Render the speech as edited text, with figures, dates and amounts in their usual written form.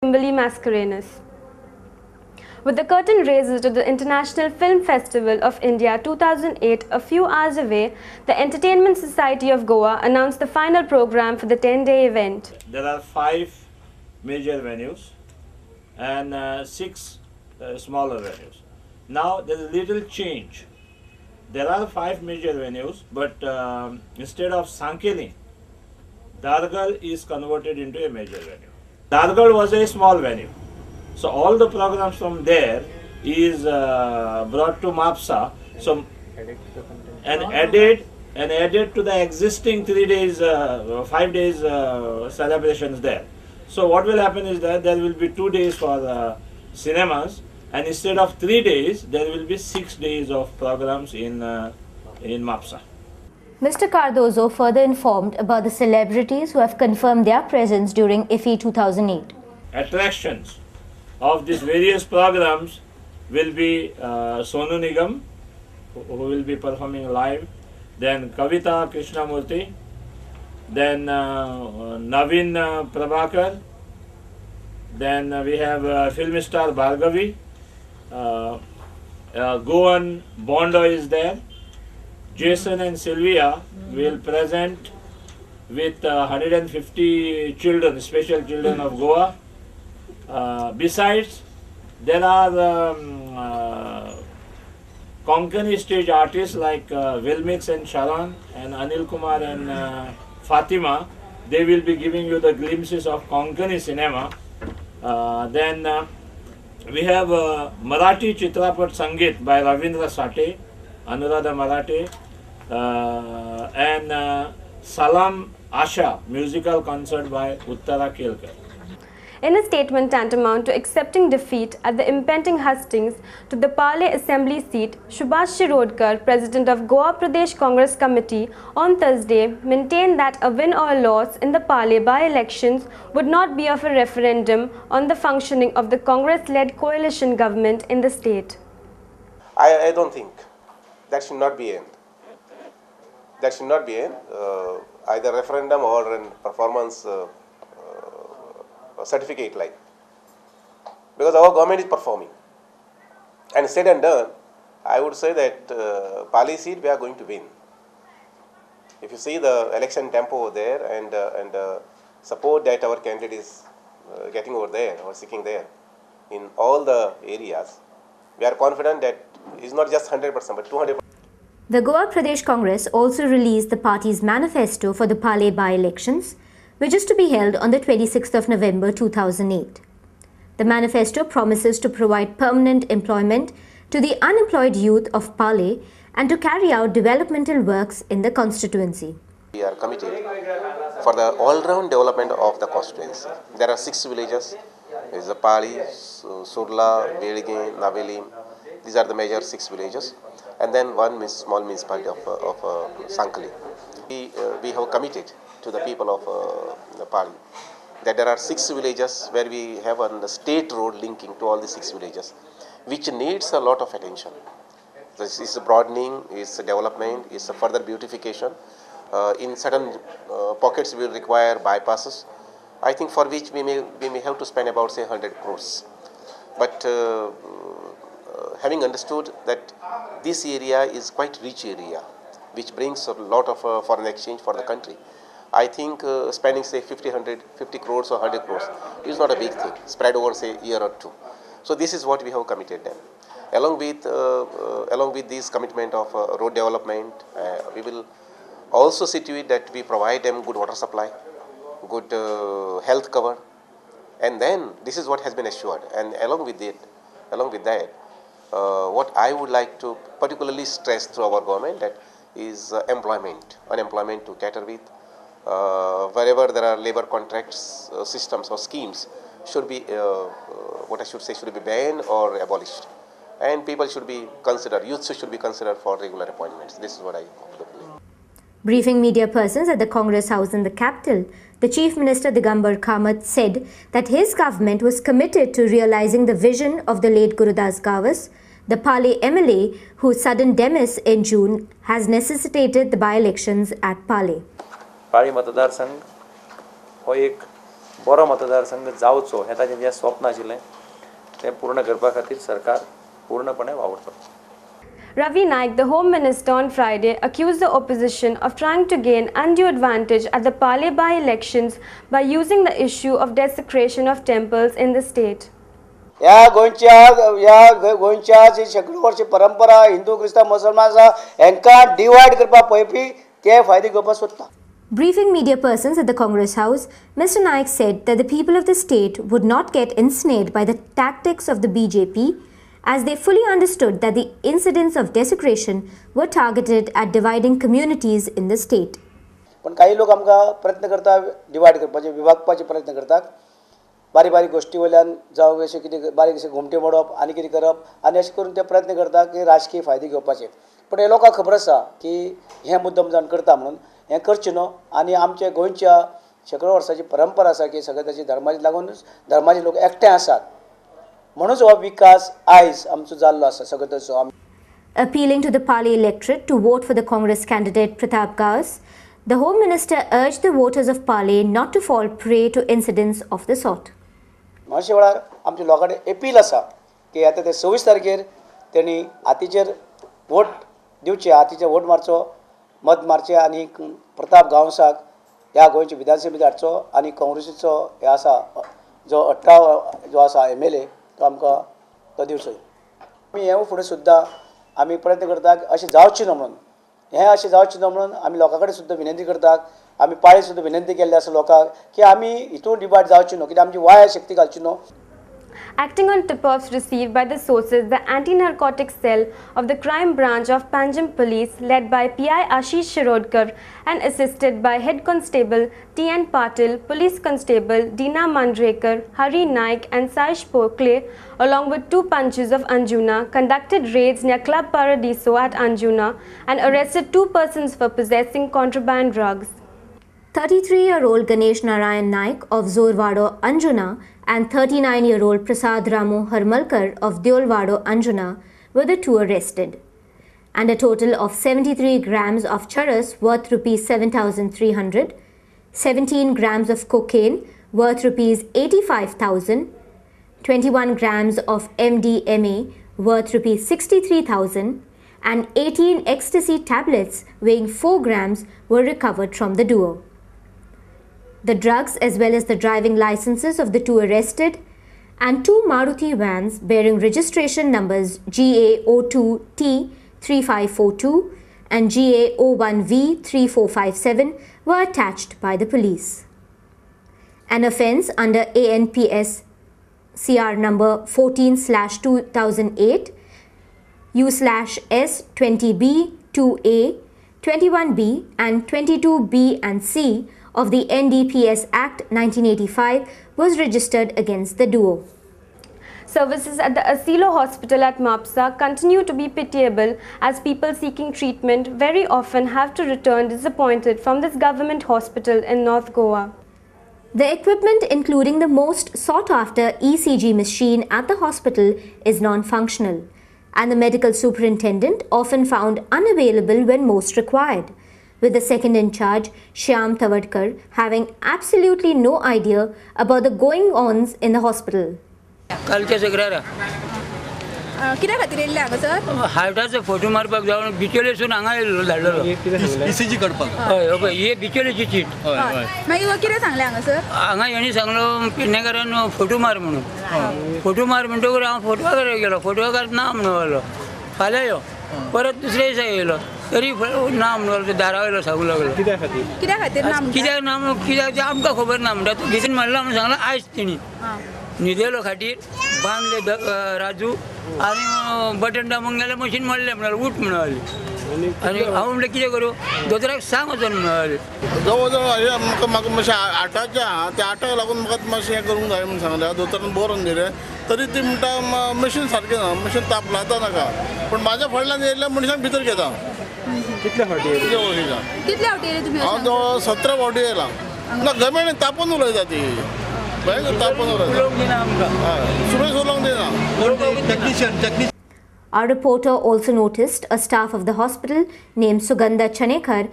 Kumbali Mascarenes. With the curtain raised to the International Film Festival of India 2008 a few hours away, the Entertainment Society of Goa announced the final program for the 10-day event. There are 5 major venues and 6 smaller venues. Now there is little change. There are 5 major venues, but instead of Sankelin, Dargal is converted into a major venue. Dargal was a small venue. So all the programs from there is brought to MAPSA. So and added to the existing 3 days, 5 days celebrations there. So what will happen is that there will be 2 days for cinemas, and instead of 3 days, there will be 6 days of programs in MAPSA. Mr. Cardozo further informed about the celebrities who have confirmed their presence during IFFI 2008. Attractions of these various programs will be Sonu Nigam, who will be performing live, then Kavita Krishnamurthy, then Naveen Prabhakar, then we have film star Bhargavi, Goan Bondo is there, Jason and Sylvia will present with 150 children, special children of Goa. Besides, there are Konkani stage artists like Vilmix and Sharon and Anil Kumar and Fatima. They will be giving you the glimpses of Konkani cinema. Then we have Marathi Chitrapat Sangeet by Ravindra Sate, Anuradha Marathe, and Salam Asha musical concert by Uttara Kelkar. In a statement tantamount to accepting defeat at the impending hustings to the Pale Assembly seat, Subhash Shirodkar, President of Goa Pradesh Congress Committee, on Thursday maintained that a win or a loss in the Pale by-elections would not be of a referendum on the functioning of the Congress-led coalition government in the state. I don't think that should not be end. That should not be end. Either referendum or a performance certificate like, because our government is performing, and said and done, I would say that Pali seat we are going to win. If you see the election tempo over there and support that our candidate is getting over there or seeking there in all the areas, we are confident that it's not just 100% but 200%. The Goa Pradesh Congress also released the party's manifesto for the Pale by-elections, which is to be held on the 26th of November 2008. The manifesto promises to provide permanent employment to the unemployed youth of Pale and to carry out developmental works in the constituency. We are committed for the all-round development of the constituency. There are 6 villages. There is the Pali, Surla, Velige, Naveli. These are the major 6 villages. And then one small municipality of Sankalin. We have committed to the people of the Pali that there are 6 villages where we have a state road linking to all the 6 villages, which needs a lot of attention. This is broadening, is development, is a further beautification. In certain pockets we will require bypasses, I think, for which we may have to spend about say 100 crores. But having understood that this area is quite rich area, which brings a lot of foreign exchange for the country, I think spending say 50 crores or 100 crores is not a big thing, spread over say a year or 2. So this is what we have committed them. Along with this commitment of road development, we will also see to it that we provide them good water supply, good health cover, and then this is what has been assured. And along with that, what I would like to particularly stress through our government that is unemployment to cater with. Wherever there are labor contracts, systems or schemes should be, should be banned or abolished. And people should be considered, youths should be considered for regular appointments. This is what I hope to believe. Briefing media persons at the Congress House in the capital, the Chief Minister Digambar Kamath said that his government was committed to realizing the vision of the late Gurudas Gawas, the Pale MLA whose sudden demise in June has necessitated the by-elections at Pale. पाळी मतदारसंघ हो एक बरो मतदारसंघ जावचो हें ताचें जें स्वप्न आशिल्लें तें पूर्ण करपा खातीर सरकार पूर्णपणे वावुरता. Ravi Naik, the Home Minister, on Friday accused the opposition of trying to gain undue advantage at the Pale by-elections by using the issue of desecration of temples in the state. ह्या गोंयच्या जी शेकडो वर्षी परंपरा हिंदू क्रिस्तांव मुसलमान आसा हांकां divide करपाक पळोवपी ते फायदे घेवपाक सोदता. Briefing media persons at the Congress House, Mr. Naik said that the people of the state would not get ensnared by the tactics of the BJP, as they fully understood that the incidents of desecration were targeted at dividing communities in the state. पण काही लोक आमकां प्रयत्न करता divide करपाचे विभागपाचे प्रयत्न करतात. बारीक बारीक गोश्टी वयल्यान जावं अशें कितें बारीक अशें घुमटे मोडप आनी कितें करप आनी अशें करून ते प्रयत्न करता की राजकीय फायदे घेवपाचे. पण हे लोकांक खबर आसा की हें मुद्दम जावन करता म्हणून हें करचें न्हू. आनी आमच्या गोंयच्या शेकडो वर्सांची परंपरा आसा की सगळे ताची धर्माची लागूनच धर्माचे लोक एकठांय आसात म्हणूनच हो विकास आयज आमचो जाल्लो आसा सगळे तसो. Appealing to the Pali electorate to vote for the Congress candidate Pratap Gaus, the Home Minister urged the voters of Pali not to fall prey to incidents of the sort. अशे वेळार आमच्या लोकांनी अपील आसा की आतां ते 26 तारखेर तेणी हातीचेर वोट दिवचे, हातीचेर वोट मारचो, मत मारचें आनी प्रताप गांवसाक ह्या गोंयच्या विधानसभेत हाडचो आनी काँग्रेसीचो हे आसा जो 18 जो आसा MLA तो आमकां तो दिवचो. आमी हे फुडें सुद्दां आमी प्रयत्न करता अशें जावचें न्हू म्हणून. हें अशें जावचें न्हू म्हणून आमी लोकां कडेन सुद्दां विनंती करतात. आमी पाळी सुद्दां विनंती केल्ली आसा लोकांक की आमी हितून डिवायड जावचें न्हू कित्याक आमची वाया शक्ती घालची न्हू. Acting on tip-offs received by the sources, the anti-narcotics cell of the crime branch of Panjim Police, led by PI Ashish Shirodkar and assisted by Head Constable T.N. Patil, Police Constable Dina Mandrekar, Hari Naik and Saish Pokle, along with 2 punches of Anjuna, conducted raids near Club Paradiso at Anjuna and arrested 2 persons for possessing contraband drugs. 33-year-old Ganesh Narayan Naik of Zorwado, Anjuna, and 39-year-old Prasad Ramu Harmalkar of Deolwado, Anjuna were the 2 arrested. And a total of 73 grams of charas worth rupees 7,300, 17 grams of cocaine worth rupees 85,000, 21 grams of MDMA worth rupees 63,000, and 18 ecstasy tablets weighing 4 grams were recovered from the duo. The drugs, as well as the driving licenses of the 2 arrested, and 2 Maruti vans bearing registration numbers GA02T3542 and GA01V3457 were attached by the police. An offence under ANPS CR number 14/2008 U/S20B 2A 21B and 22B and C of the NDPS Act 1985 was registered against the duo. Services at the Asilo Hospital at Mapsa continue to be pitiable as people seeking treatment very often have to return disappointed from this government hospital in North Goa. The equipment, including the most sought-after ECG machine at the hospital, is non-functional, and the medical superintendent often found unavailable when most required, with the second in charge, Shyam Tavadkar, having absolutely no idea about the goings-ons in the hospital. कालच्या सगळ्यारा कित्या खातीर येयल्ले हांगा sir? हार्टाचो photo मारपाक जावन बिचोलेसून हांगा येयल्लो धाडलेलो ECG करपाक. हय ओके ही बिचोलेची चीट. मागीर कितें सांगलें हांगा सर? हांगा हेणी सांगलो पिडणेकारान फोटो मार म्हणून. फोटो मार म्हणटकूच हांव फोटोकाराक गेलो, फोटोकार ना म्हणून व्हरलो. फाल्यां यो परत दुसऱ्या दिसा येयलो तरी ना म्हणून दारा वयलो सांगूंक लागलो. कित्या खातीर ना म्हणटा? कित्याक ना म्हणून कित्याक तें आमकां खबर ना म्हणटा तूं घेतून म्हणला म्हणून सांगलो आयज तेणी न्हिदेलो खातीर बांदले राजू आनी बटन दामूंक गेल्यार मशीन मोडलें म्हणल्यार उठ म्हणून आनी हांव म्हणलें कितें करूं दोतोराक सांग वचून म्हणून जवळ जवळ हे म्हाका मातशें आठाच्या त्या आठाक लागून म्हाका मातशें हें करूंक जाय म्हणून सांगलें. दोतोरान बरोवन दिलें तरी ती म्हणटा मशीन सारकें ना, मशीन ताप लाता नाका. पूण म्हाज्या फाटल्यान येयल्ल्या मनशाक भितर घेता. कितल्या फावटी येयले तुमी? हांव जवळ 17 फावटी येयलां. ना गव्हर्मेंट तापोवन उलयता ती भयंकर तापोवन उलयता. सुबेज उलोवंक दिना. Our reporter also noticed a staff of the hospital named Sugandha Chanekar